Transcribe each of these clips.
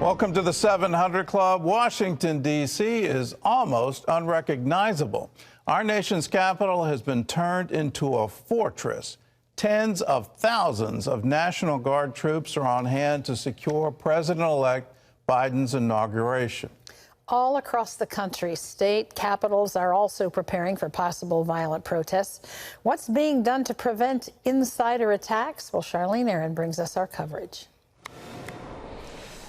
Welcome to the 700 Club. Washington, D.C. is almost unrecognizable. Our nation's capital has been turned into a fortress. Tens of thousands of National Guard troops are on hand to secure President-elect Biden's inauguration. All across the country, state capitals are also preparing for possible violent protests. What's being done to prevent insider attacks? Well, Charlene Aaron brings us our coverage.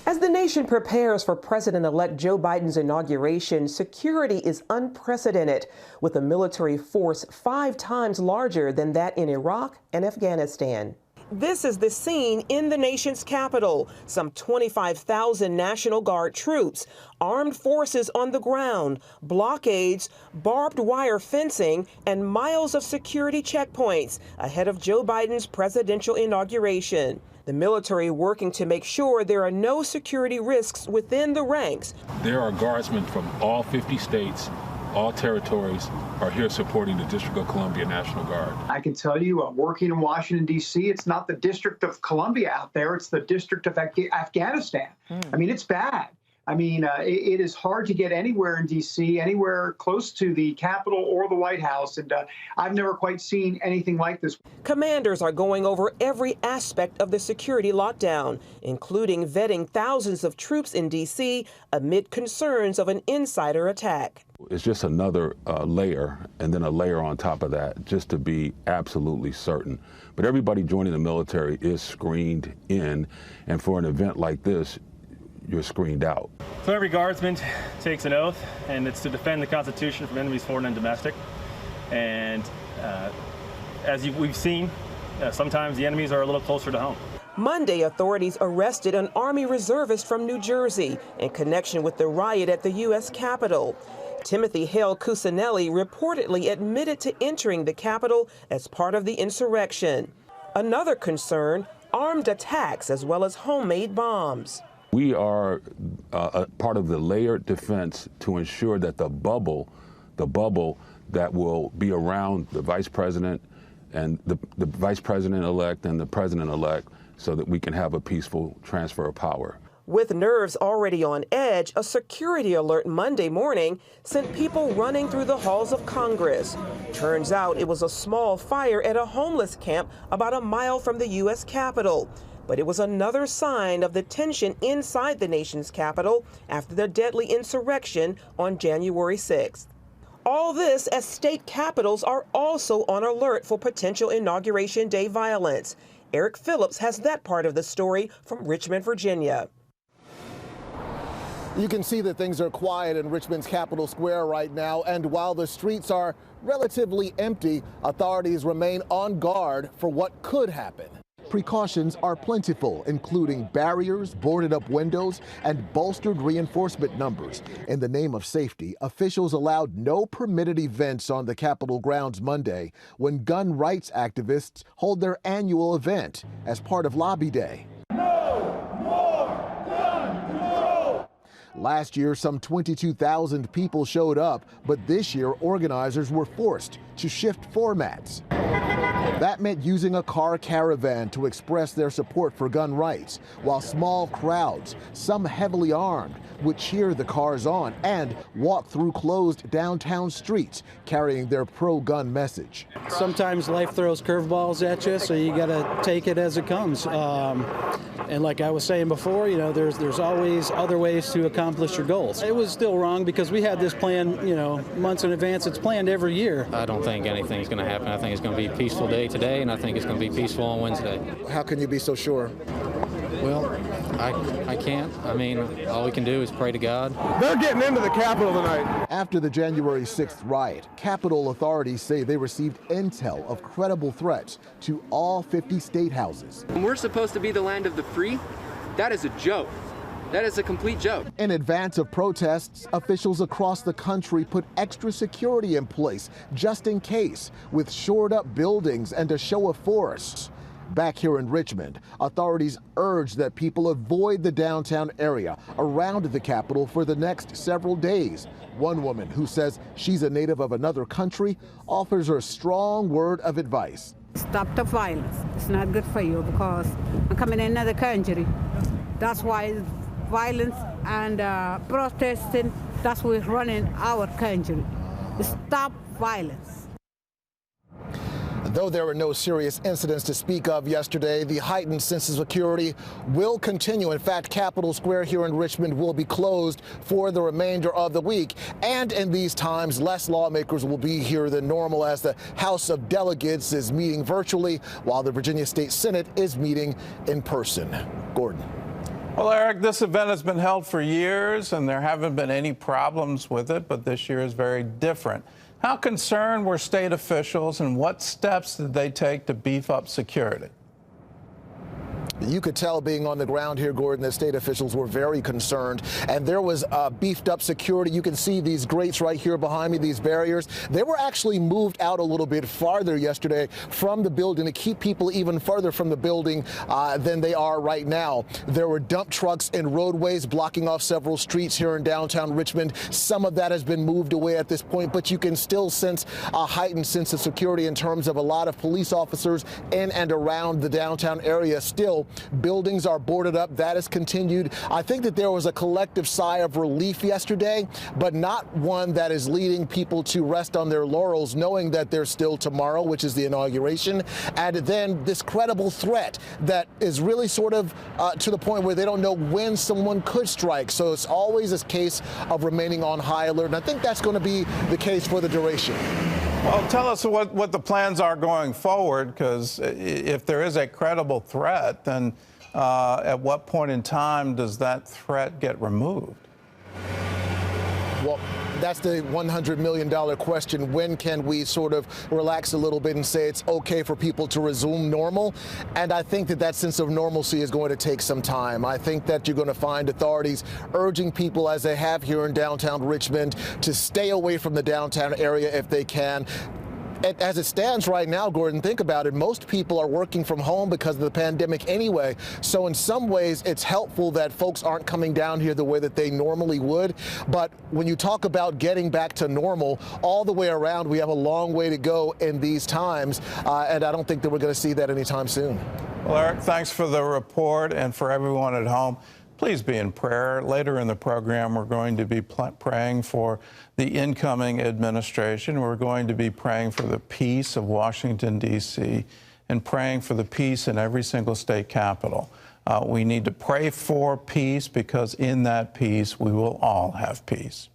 As the nation prepares for President-elect Joe Biden's inauguration, security is unprecedented, with a military force 5 times larger than that in Iraq and Afghanistan. This is the scene in the nation's capital. Some 25,000 National Guard troops, armed forces on the ground, blockades, barbed wire fencing, and miles of security checkpoints ahead of Joe Biden's presidential inauguration. The military working to make sure there are no security risks within the ranks. There are guardsmen from all 50 states, all territories are here supporting the District of Columbia National Guard. I can tell you, working in Washington, D.C., it's not the District of Columbia out there, it's the District of Afghanistan. I mean, it's bad. I mean, it is hard to get anywhere in D.C., anywhere close to the Capitol or the White House, and I've never quite seen anything like this. Commanders are going over every aspect of the security lockdown, including vetting thousands of troops in D.C. amid concerns of an insider attack. It's just another layer, and then a layer on top of that, just to be absolutely certain. But everybody joining the military is screened in, and for an event like this, you're screened out. So every guardsman takes an oath, and it's to defend the Constitution from enemies foreign and domestic. And as we've seen, sometimes the enemies are a little closer to home. Monday, authorities arrested an Army reservist from New Jersey in connection with the riot at the U.S. Capitol. Timothy Hale Cusinelli reportedly admitted to entering the Capitol as part of the insurrection. Another concern, armed attacks as well as homemade bombs. We are a part of the layered defense to ensure that the bubble that will be around the vice president and the vice president-elect and the president-elect, so that we can have a peaceful transfer of power. With nerves already on edge, a security alert Monday morning sent people running through the halls of Congress. Turns out it was a small fire at a homeless camp about a mile from the U.S. Capitol. But it was another sign of the tension inside the nation's capital after the deadly insurrection on January 6th. All this as state capitals are also on alert for potential Inauguration Day violence. Eric Phillips has that part of the story from Richmond, Virginia. You can see that things are quiet in Richmond's Capitol Square right now, and while the streets are relatively empty, authorities remain on guard for what could happen. Precautions are plentiful, including barriers, boarded up windows, and bolstered reinforcement numbers. In the name of safety, officials allowed no permitted events on the Capitol grounds Monday when gun rights activists hold their annual event as part of Lobby Day. No more gun control! Last year, some 22,000 people showed up, but this year, organizers were forced to shift formats. That meant using a car caravan to express their support for gun rights, while small crowds, some heavily armed, would cheer the cars on and walk through closed downtown streets carrying their pro-gun message. Sometimes life throws curveballs at you, so you got to take it as it comes. And like I was saying before, you know, there's always other ways to accomplish your goals. It was still wrong because we had this plan, you know, months in advance. It's planned every year. I don't think anything's going to happen. I think it's going to be a peaceful day today, and I think it's going to be peaceful on Wednesday. How can you be so sure? Well, I can't. I mean, all we can do is pray to God. They're getting into the Capitol tonight. After the January 6th riot, Capitol authorities say they received intel of credible threats to all 50 state houses. We're supposed to be the land of the free. That is a joke. That is a complete joke. In advance of protests, officials across the country put extra security in place just in case, with shored up buildings and a show of force. Back here in Richmond, authorities urge that people avoid the downtown area around the Capitol for the next several days. One woman who says she's a native of another country offers her a strong word of advice. Stop the violence. It's not good for you because I'm coming in another country. That's why violence and protesting. That's what's running our country. Stop violence. Though there were no serious incidents to speak of yesterday, the heightened sense of security will continue. In fact, Capitol Square here in Richmond will be closed for the remainder of the week. And in these times, less lawmakers will be here than normal as the House of Delegates is meeting virtually while the Virginia State Senate is meeting in person. Gordon. Well, Eric, this event has been held for years and there haven't been any problems with it, but this year is very different. How concerned were state officials and what steps did they take to beef up security? You could tell being on the ground here, Gordon, that state officials were very concerned. And there was beefed up security. You can see these grates right here behind me, these barriers. They were actually moved out a little bit farther yesterday from the building to keep people even further from the building than they are right now. There were dump trucks and roadways blocking off several streets here in downtown Richmond. Some of that has been moved away at this point, but you can still sense a heightened sense of security in terms of a lot of police officers in and around the downtown area. Still, buildings are boarded up. That has continued. I think that there was a collective sigh of relief yesterday, but not one that is leading people to rest on their laurels, knowing that there's still tomorrow, which is the inauguration, and then this credible threat that is really sort of to the point where they don't know when someone could strike. So it's always a case of remaining on high alert, and I think that's going to be the case for the duration. Well, tell us what the plans are going forward, because if there is a credible threat, then at what point in time does that threat get removed? Well, that's the $100 million question. When can we sort of relax a little bit and say it's okay for people to resume normal? And I think that that sense of normalcy is going to take some time. I think that you're going to find authorities urging people, as they have here in downtown Richmond, to stay away from the downtown area if they can. As it stands right now, Gordon, think about it. Most people are working from home because of the pandemic anyway. So in some ways, it's helpful that folks aren't coming down here the way that they normally would. But when you talk about getting back to normal all the way around, we have a long way to go in these times. And I don't think that we're going to see that anytime soon. Well, Eric, thanks for the report. And for everyone at home, please be in prayer. Later in the program, we're going to be praying for the incoming administration. We're going to be praying for the peace of Washington, D.C., and praying for the peace in every single state capital. We need to pray for peace because in that peace, we will all have peace.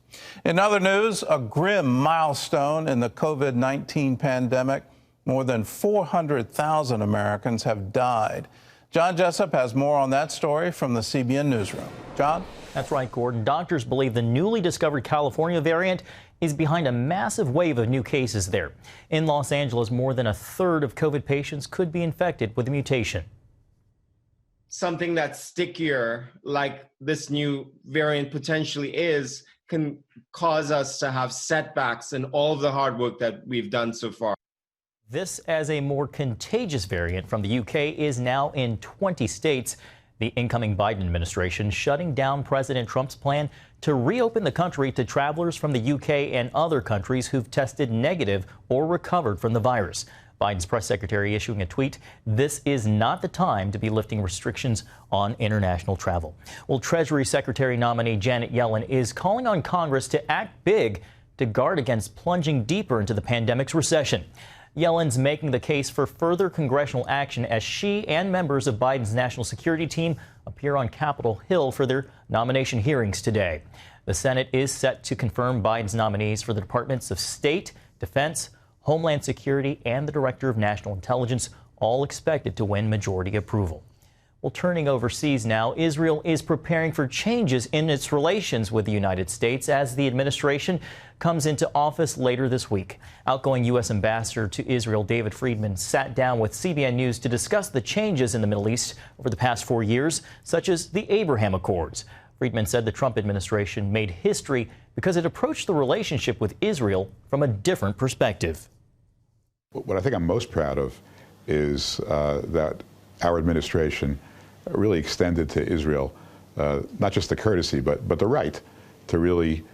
In other news, a grim milestone in the COVID-19 pandemic. More than 400,000 Americans have died. John Jessup has more on that story from the CBN newsroom. John? That's right, Gordon. Doctors believe the newly discovered California variant is behind a massive wave of new cases there. In Los Angeles, more than a third of COVID patients could be infected with the mutation. Something that's stickier, like this new variant potentially is, can cause us to have setbacks in all of the hard work that we've done so far. This, as a more contagious variant from the UK, is now in 20 states. The incoming Biden administration shutting down President Trump's plan to reopen the country to travelers from the UK and other countries who've tested negative or recovered from the virus. Biden's press secretary issuing a tweet, "This is not the time to be lifting restrictions on international travel." Well, Treasury Secretary nominee Janet Yellen is calling on Congress to act big to guard against plunging deeper into the pandemic's recession. Yellen's making the case for further congressional action as she and members of Biden's national security team appear on Capitol Hill for their nomination hearings today. The Senate is set to confirm Biden's nominees for the Departments of State, Defense, Homeland Security, and the Director of National Intelligence, all expected to win majority approval. Well, turning overseas now, Israel is preparing for changes in its relations with the United States as the administration comes into office later this week. Outgoing U.S. Ambassador to Israel David Friedman sat down with CBN News to discuss the changes in the Middle East over the past 4 years, such as the Abraham Accords. Friedman said the Trump administration made history because it approached the relationship with Israel from a different perspective. What I think I'm most proud of is that our administration really extended to Israel not just the courtesy, but the right to really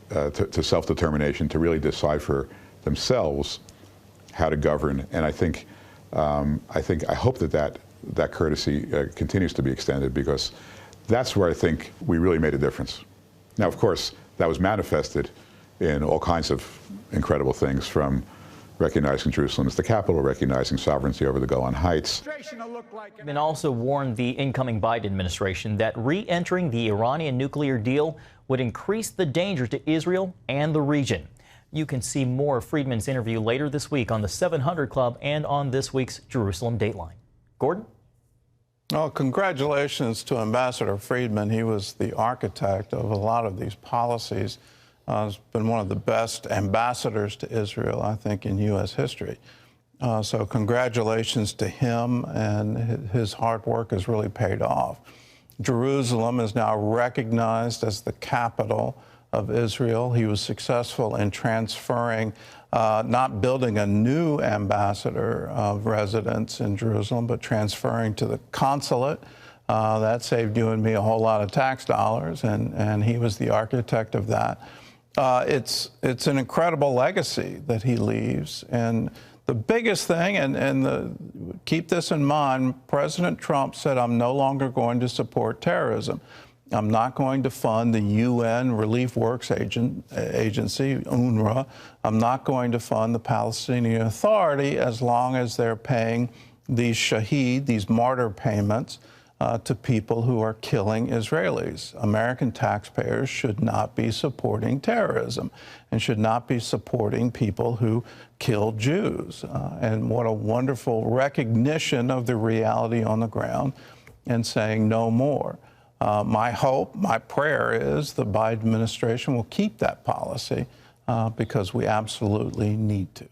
to self-determination, to really decide for themselves how to govern. And I hope that courtesy continues to be extended, because That's where I think we really made a difference. Now, of course, that was manifested in all kinds of incredible things, from recognizing Jerusalem as the capital, recognizing sovereignty over the Golan Heights. Friedman also warned the incoming Biden administration that re-entering the Iranian nuclear deal would increase the danger to Israel and the region. You can see more of Friedman's interview later this week on the 700 Club and on this week's Jerusalem Dateline. Gordon? Well, congratulations to Ambassador Friedman. He was the architect of a lot of these policies. He's been one of the best ambassadors to Israel, I think, in U.S. history. So congratulations to him, and his hard work has really paid off. Jerusalem is now recognized as the capital of Israel. He was successful in transferring, not building a new ambassador of residence in Jerusalem, but transferring to the consulate. That saved you and me a whole lot of tax dollars, and he was the architect of that. It's an incredible legacy that he leaves. And the biggest thing, keep this in mind, President Trump said, I'm no longer going to support terrorism. I'm not going to fund the UN Relief Works Agency, UNRWA. I'm not going to fund the Palestinian Authority as long as they're paying these shaheed, these martyr payments, to people who are killing Israelis. American taxpayers should not be supporting terrorism and should not be supporting people who kill Jews. And what a wonderful recognition of the reality on the ground and saying no more. My hope, my prayer is the Biden administration will keep that policy because we absolutely need to.